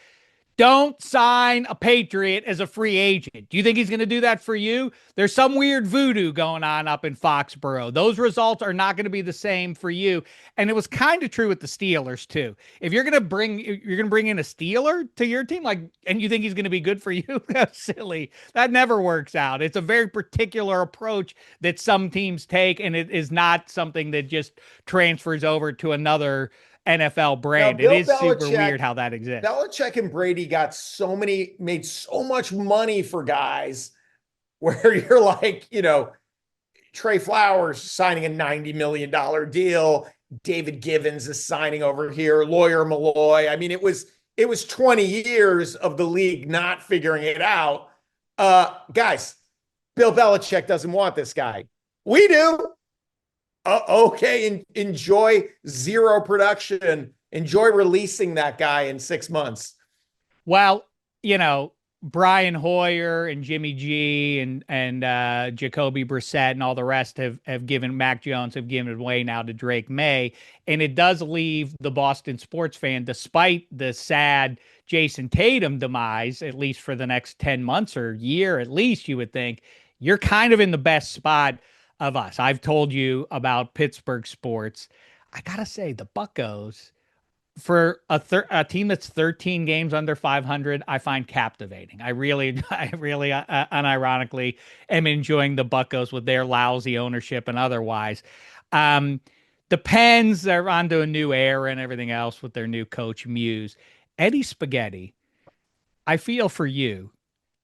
don't sign a Patriot as a free agent. Do you think he's going to do that for you? There's some weird voodoo going on up in Foxborough. Those results are not going to be the same for you. And it was kind of true with the Steelers too. If you're going to bring in a Steeler to your team, and you think he's going to be good for you, that's silly. That never works out. It's a very particular approach that some teams take, and it is not something that just transfers over to another NFL brand. It is super weird how that exists. Belichick and Brady made so much money for guys where you're like, Trey Flowers signing a $90 million deal. David Givens is signing over here. Lawyer Malloy. I mean, it was 20 years of the league not figuring it out. Guys, Bill Belichick doesn't want this guy. We do. Okay, enjoy zero production. Enjoy releasing that guy in 6 months. Well, Brian Hoyer and Jimmy G and Jacoby Brissett and all the rest have given Mac Jones have given it away now to Drake May, and it does leave the Boston sports fan, despite the sad Jason Tatum demise, at least for the next 10 months or year, at least you would think you're kind of in the best spot of us. I've told you about Pittsburgh sports. I got to say, the Buccos, for a team that's 13 games under 500, I find captivating. I really, unironically am enjoying the Buccos with their lousy ownership and otherwise. The Pens, they're onto a new era and everything else with their new coach, Muse. Eddie Spaghetti, I feel for you.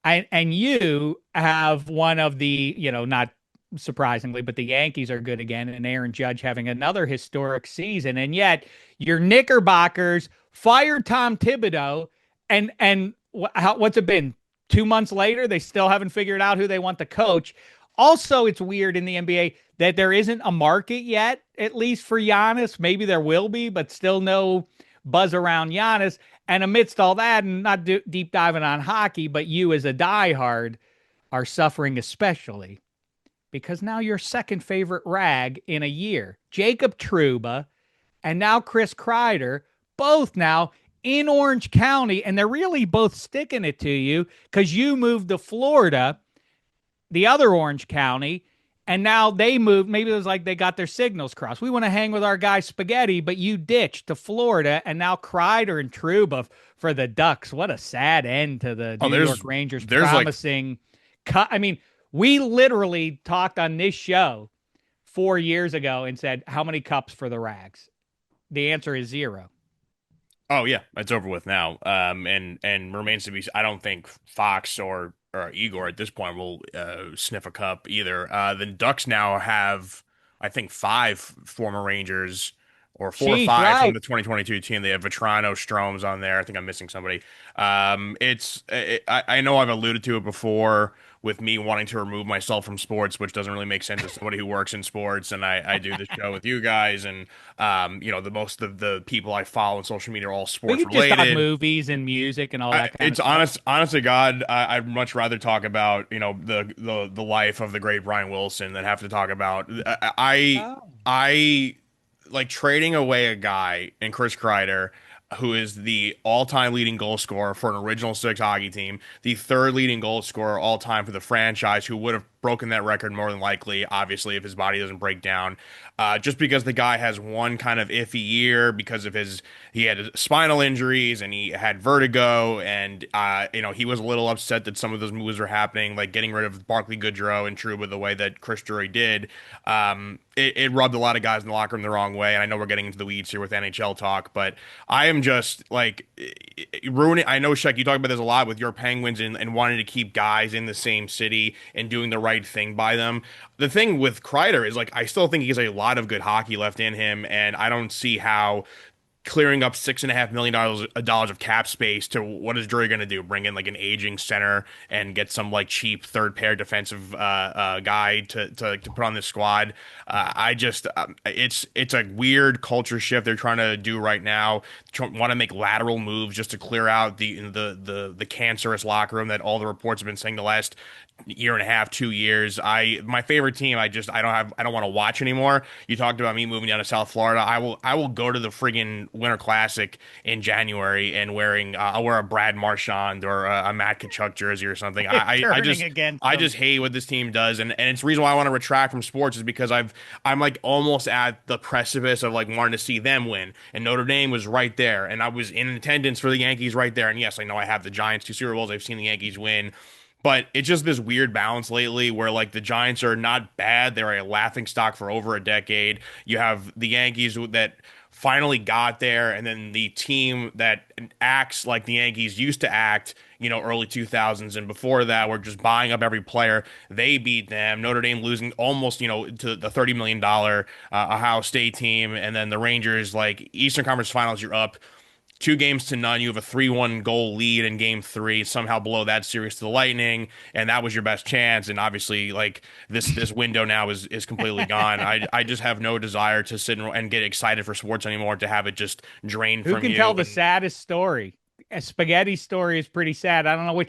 And you have one of the, not surprisingly, but the Yankees are good again, and Aaron Judge having another historic season. And yet your Knickerbockers fired Tom Thibodeau, and what's it been? 2 months later, they still haven't figured out who they want to coach. Also, it's weird in the NBA that there isn't a market yet, at least for Giannis. Maybe there will be, but still no buzz around Giannis. And amidst all that, and not deep diving on hockey, but you as a diehard are suffering especially because now your second favorite rag in a year, Jacob Trouba, and now Chris Kreider, both now in Orange County, and they're really both sticking it to you because you moved to Florida, the other Orange County, and now they moved. Maybe it was like they got their signals crossed. We want to hang with our guy Spaghetti, but you ditched to Florida, and now Kreider and Trouba for the Ducks. What a sad end to the New York Rangers promising cut. I mean, we literally talked on this show 4 years ago and said, how many cups for the Rags? The answer is 0. Oh yeah, it's over with now. And remains to be. I don't think Fox or Igor at this point will sniff a cup either. The Ducks now have, I think, 5 former Rangers, or 4 or 5 right, from the 2022 team. They have Vetrano, Stromes on there. I think I'm missing somebody. I know I've alluded to it before with me wanting to remove myself from sports, which doesn't really make sense as somebody who works in sports. And I do this show with you guys, and most of the people I follow on social media are all sports we could related. just talk movies and music and all that kind of stuff. Honest to God, I'd much rather talk about the life of the great Brian Wilson than have to talk about I like trading away a guy in Chris Kreider, who is the all-time leading goal scorer for an Original Six hockey team, the 3rd leading goal scorer all time for the franchise, who would have broken that record more than likely, obviously, if his body doesn't break down. Just because the guy has one kind of iffy year because of he had spinal injuries and he had vertigo, and he was a little upset that some of those moves were happening, like getting rid of Barclay Goodrow and Trouba the way that Chris Drury did. It rubbed a lot of guys in the locker room the wrong way, and I know we're getting into the weeds here with NHL talk, but I am just like ruining. I know, Shek, you talk about this a lot with your Penguins and wanting to keep guys in the same city and doing the right thing by them. The thing with Kreider is, like, I still think he has a lot of good hockey left in him, and I don't see how clearing up $6.5 million of cap space to what is Drury going to do? Bring in like an aging center and get some like cheap third pair defensive guy to put on this squad. It's a weird culture shift they're trying to do right now. Want to make lateral moves just to clear out the cancerous locker room that all the reports have been saying the last year and a half, 2 years. My favorite team, I don't want to watch anymore. You talked about me moving down to South Florida. I will go to the friggin' Winter Classic in January and I'll wear a Brad Marchand or a Matt Tkachuk jersey or something. I just hate what this team does, and it's the reason why I want to retract from sports is because I'm like almost at the precipice of like wanting to see them win, and Notre Dame was right there, and I was in attendance for the Yankees right there, and yes, I know I have the Giants 2 Super Bowls. I've seen the Yankees win. But it's just this weird balance lately where, like, the Giants are not bad. They're a laughingstock for over a decade. You have the Yankees that finally got there, and then the team that acts like the Yankees used to act, early 2000s. And before that, we're just buying up every player. They beat them. Notre Dame losing almost, to the $30 million Ohio State team. And then the Rangers, like, Eastern Conference Finals, you're up 2-0. You have a 3-1 goal lead in game 3, somehow blow that series to the Lightning, and that was your best chance. And obviously, like, this window now is completely gone. I just have no desire to sit and get excited for sports anymore, to have it just drained from you. Who can tell the saddest story? Spaghetti's story is pretty sad. I don't know what,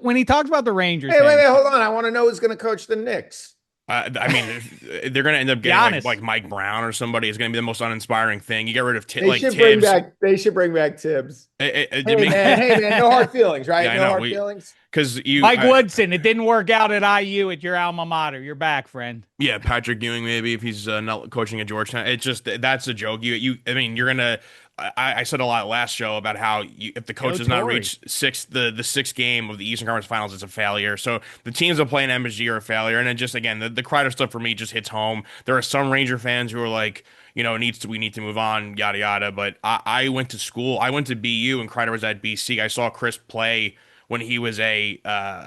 when he talks about the Rangers. Wait, hold on. I want to know who's going to coach the Knicks. I mean, if they're going to end up getting like Giannis. Mike Brown or somebody. It's going to be the most uninspiring thing. You get rid of They should bring Tibbs. back. They should bring back Tibbs. It makes Hey man, no hard feelings, yeah, right? I No know hard feelings. because Mike Woodson. It didn't work out at IU at your alma mater. You're back, friend. yeah, Patrick Ewing maybe if he's not coaching at Georgetown. It's just that's a joke. I mean, you're gonna. I said a lot last show about how if the coach Go does not Tory. reach the sixth game of the Eastern Conference Finals, it's a failure. So the teams that play in MSG are a failure. And then just again, the Kreider stuff for me just hits home. There are some Ranger fans who are like, we need to move on, yada yada. But I went to school. I went to BU, and Kreider was at BC. I saw Chris play when he was a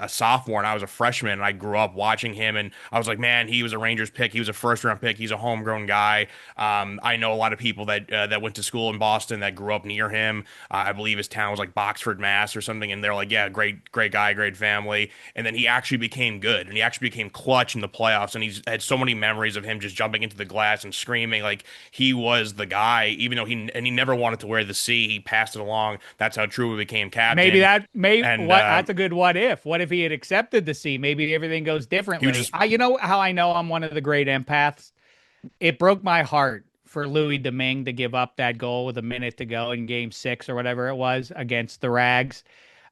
sophomore and I was a freshman, and I grew up watching him, and I was like, man, he was a Rangers pick. He was a first round pick. He's a homegrown guy. I know a lot of people that went to school in Boston that grew up near him. I believe his town was like Boxford, Mass, or something, and they're like, yeah, great guy, great family. And then he actually became good, and he actually became clutch in the playoffs, and he's had so many memories of him just jumping into the glass and screaming like he was the guy, even though he never wanted to wear the C. He passed it along. That's how True became captain. Maybe And that's a good what if. What if he had accepted the C? Maybe everything goes he was differently. just You know how I know I'm one of the great empaths? It broke my heart for Louis Domingue to give up that goal with a minute to go in game 6 or whatever it was against the Rags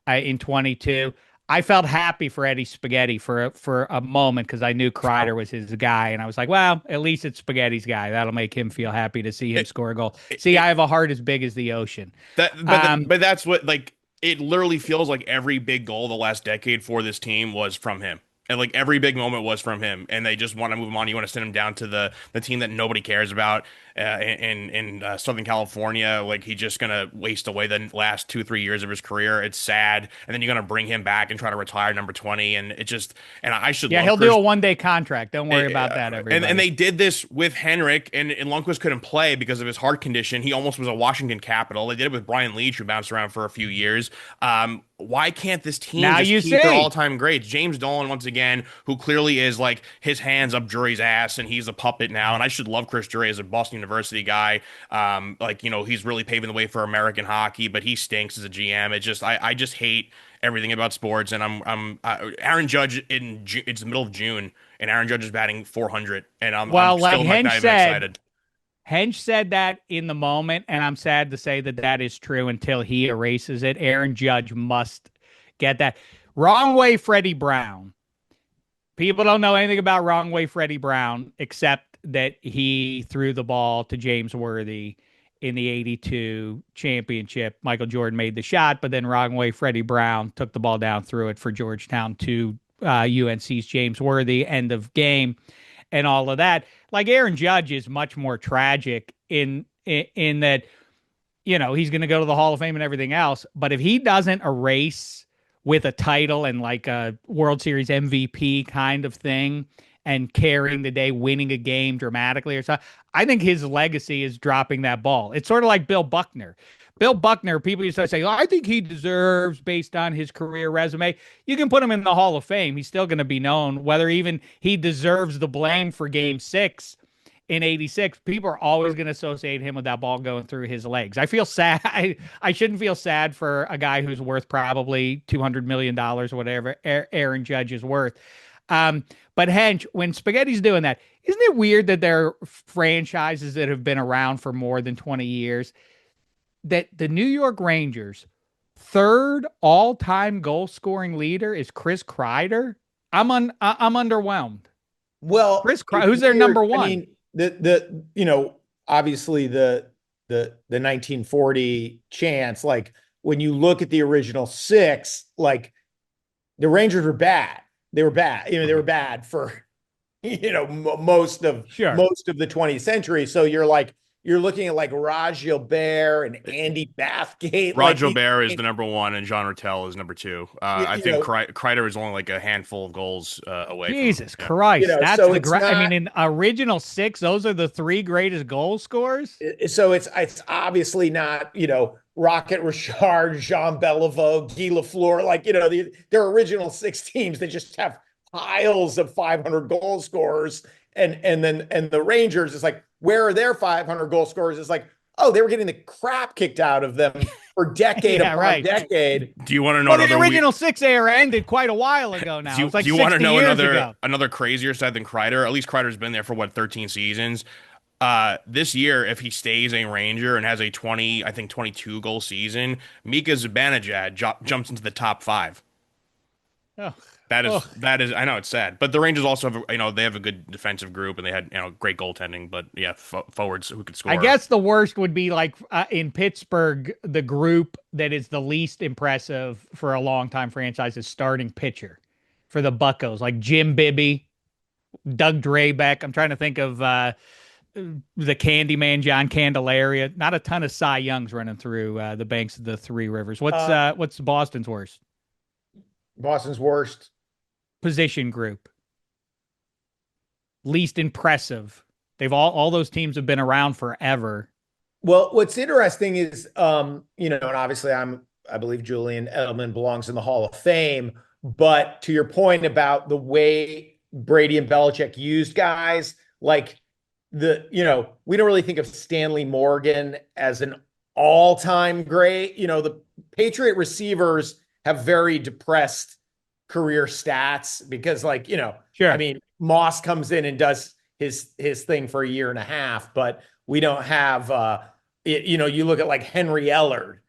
in 22. I felt happy for Eddie Spaghetti for a moment because I knew Kreider was his guy, and I was like, well, at least it's Spaghetti's guy. That'll make him feel happy to see him score a goal. See, I have a heart as big as the ocean. but that's what like it literally feels like every big goal the last decade for this team was from him. And like every big moment was from him, and they just want to move him on. You want to send him down to the team that nobody cares about in Southern California. Like he's just gonna waste away the last 2-3 years of his career. It's sad, and then you're gonna bring him back and try to retire number 20, and it just and I should Yeah, love he'll Chris, do a 1-day contract. Don't worry about that, everybody. and they did this with Henrik, and Lundqvist couldn't play because of his heart condition. He almost was a Washington Capital. They did it with Brian Leach, who bounced around for a few years. Why can't this team Now just you keep their see. all-time greats? James Dolan, once again, who clearly is like his hands up Drury's ass, and he's a puppet now. And I should love Chris Drury as a Boston University guy. He's really paving the way for American hockey, but he stinks as a GM. It just, I just hate everything about sports. And Aaron Judge it's the middle of June, and Aaron Judge is batting 400, and I'm Well, like still like not Hench even said, excited. Hench said that in the moment, and I'm sad to say that that is true until he erases it. Aaron Judge must get that. Wrong way, Freddie Brown. People don't know anything about wrong way, Freddie Brown, except that he threw the ball to James Worthy in the 82 championship. Michael Jordan made the shot, but then wrong way, Freddie Brown took the ball down, threw it for Georgetown to UNC's James Worthy, end of game, and all of that. Like Aaron Judge is much more tragic in that, he's going to go to the Hall of Fame and everything else. But if he doesn't erase with a title and like a World Series MVP kind of thing and carrying the day, winning a game dramatically or something, I think his legacy is dropping that ball. It's sort of like Bill Buckner. Bill Buckner, people used to say, I think he deserves based on his career resume. You can put him in the Hall of Fame. He's still going to be known. Whether even he deserves the blame for game 6 in 86, people are always going to associate him with that ball going through his legs. I feel sad. I shouldn't feel sad for a guy who's worth probably $200 million or whatever Aaron Judge is worth. But Hench, when Spaghetti's doing that, isn't it weird that there are franchises that have been around for more than 20 years that the New York Rangers' third all-time goal-scoring leader is Chris Kreider? I'm underwhelmed. Well, Chris Kreider, who's their number one? I mean, obviously the 1940 chance, like when you look at the original 6, like the Rangers were bad. They were bad. They were bad for most of the 20th century. So you're looking at like Raj Gilbert and Andy Bathgate. Raj Gilbert is the number 1, and Jean Rattel is number 2. I think Kreider is only like a handful of goals away. Jesus Christ, that's so the great. I mean, in original 6, those are the 3 greatest goal scorers. So it's obviously not Rocket Richard, Jean Beliveau, Guy Lafleur, their original 6 teams. They just have piles of 500 goal scorers, and the Rangers is like, where are their 500 goal scorers? It's like, oh, they were getting the crap kicked out of them for decade Yeah, upon right. decade. Do you want to know Well, the another original 6 era ended quite a while ago now. It's like do you want to 60 know years ago. another crazier stat than Kreider? At least Kreider's been there for what, 13 seasons. This year, if he stays a Ranger and has a 22 goal season, Mika Zibanejad jumps into the top 5. Oh, That is I know it's sad, but the Rangers also have they have a good defensive group and they had great goaltending, but yeah, forwards who could score. I guess the worst would be like in Pittsburgh, the group that is the least impressive for a longtime franchise is starting pitcher for the Buccos, like Jim Bibby, Doug Drabeck. I'm trying to think of the Candyman, John Candelaria. Not a ton of Cy Youngs running through the banks of the Three Rivers. What's Boston's worst? Boston's worst Position group. Least impressive. They've all those teams have been around forever. Well, what's interesting is, and obviously I believe Julian Edelman belongs in the Hall of Fame, but to your point about the way Brady and Belichick used guys, like we don't really think of Stanley Morgan as an all-time great. The Patriot receivers have very depressed career stats because Sure. I mean, Moss comes in and does his thing for a year and a half, but we don't have, you look at like Henry Ellard,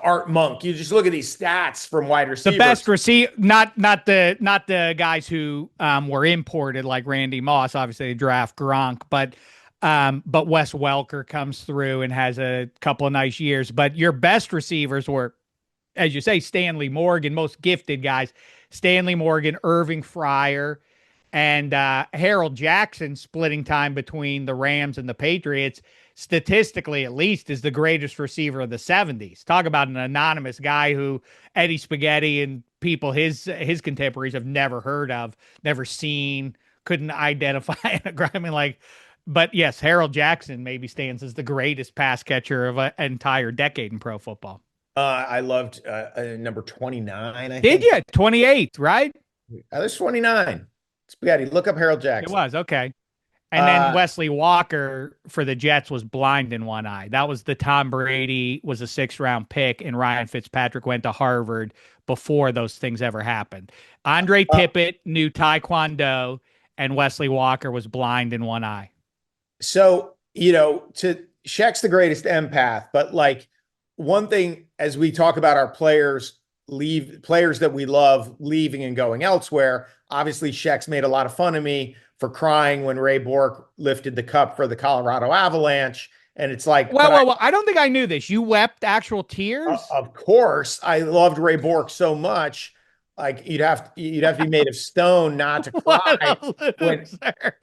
Art Monk, you just look at these stats from wide receivers. The best receiver, not the guys who were imported like Randy Moss, obviously they draft Gronk, but Wes Welker comes through and has a couple of nice years, but your best receivers were, as you say, Stanley Morgan, most gifted guys, Stanley Morgan, Irving Fryer, and Harold Jackson splitting time between the Rams and the Patriots, statistically at least, is the greatest receiver of the 70s. Talk about an anonymous guy who Eddie Spaghetti and people, his contemporaries, have never heard of, never seen, couldn't identify. I mean, but yes, Harold Jackson maybe stands as the greatest pass catcher of an entire decade in pro football. I loved number 29. I Did think. you? 28, right? There's 29. Spaghetti, look up Harold Jackson. It was, okay. And then Wesley Walker for the Jets was blind in one eye. That was the Tom Brady was a 6th-round pick, and Ryan Fitzpatrick went to Harvard before those things ever happened. Andre Tippett knew Taekwondo, and Wesley Walker was blind in one eye. So, Shek's the greatest empath, but one thing as we talk about our players that we love leaving and going elsewhere, obviously Shek's made a lot of fun of me for crying when Ray Bork lifted the cup for the Colorado Avalanche. And it's like, well, I don't think I knew this. You wept actual tears? Of course. I loved Ray Bork so much. Like you'd have to be made of stone not to cry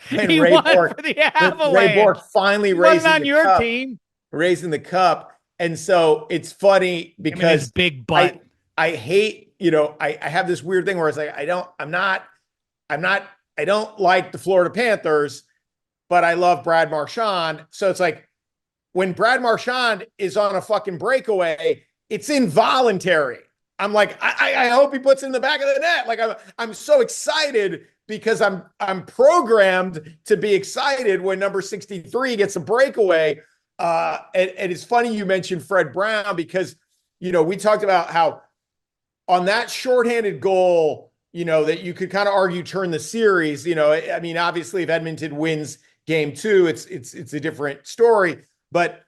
when he Ray won Bork, for the Avalanche. Ray Bork finally raising on your cup, team. Raising the cup. And so it's funny because big butt. I hate, I have this weird thing where it's like, I don't like the Florida Panthers, but I love Brad Marchand. So it's like when Brad Marchand is on a fucking breakaway, it's involuntary. I'm like, I hope he puts it in the back of the net. Like I'm so excited because I'm programmed to be excited when number 63 gets a breakaway. And it's funny you mentioned Fred Brown because, we talked about how on that shorthanded goal, that you could kind of argue turn the series, I mean, obviously if Edmonton wins game 2, it's a different story, but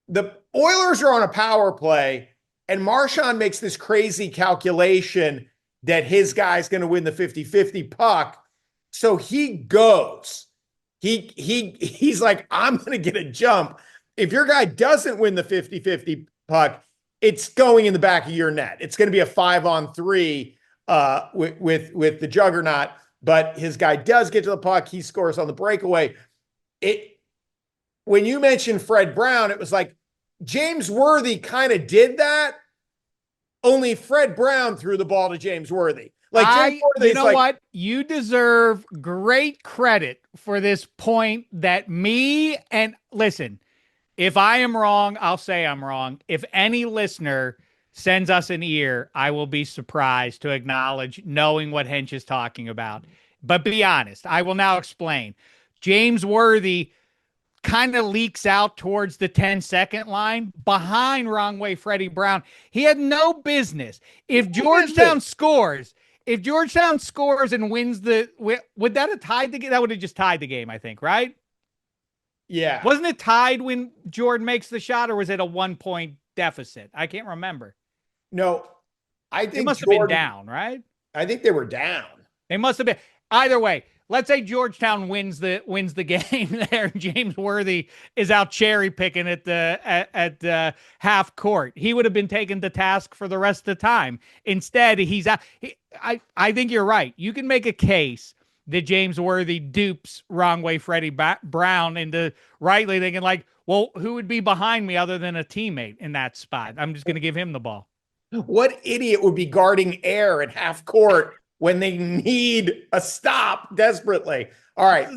the Oilers are on a power play and Marchand makes this crazy calculation that his guy's going to win the 50-50 puck. So he goes, he's like, I'm going to get a jump. If your guy doesn't win the 50-50 puck, it's going in the back of your net. It's going to be a 5-on-3 with the juggernaut, but his guy does get to the puck. He scores on the breakaway. When you mentioned Fred Brown, it was like James Worthy kind of did that. Only Fred Brown threw the ball to James Worthy. You know what? You deserve great credit for this point that listen, if I am wrong, I'll say I'm wrong. If any listener sends us an ear, I will be surprised to acknowledge knowing what Hench is talking about. But be honest, I will now explain. James Worthy kind of leaks out towards the 10-second line behind wrong way Freddie Brown. He had no business. If Georgetown scores and wins would that have tied the game? That would have just tied the game, I think, right? Yeah. Wasn't it tied when Jordan makes the shot, or was it a 1-point deficit? I can't remember. No, I think they must have been down, right? I think they were down. They must have been. Either way, let's say Georgetown wins the game there. James Worthy is out cherry picking at the half court. He would have been taken to task for the rest of the time. Instead, he's out. I think you're right. You can make a case that James Worthy dupes wrong way Freddie Brown into rightly thinking like, well, who would be behind me other than a teammate in that spot? I'm just going to give him the ball. What idiot would be guarding air at half court when they need a stop desperately? All right.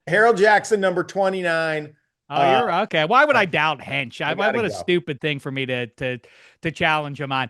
Harold Jackson, number 29. Oh, you're okay. Why would I doubt Hench? What a stupid thing for me to challenge him on.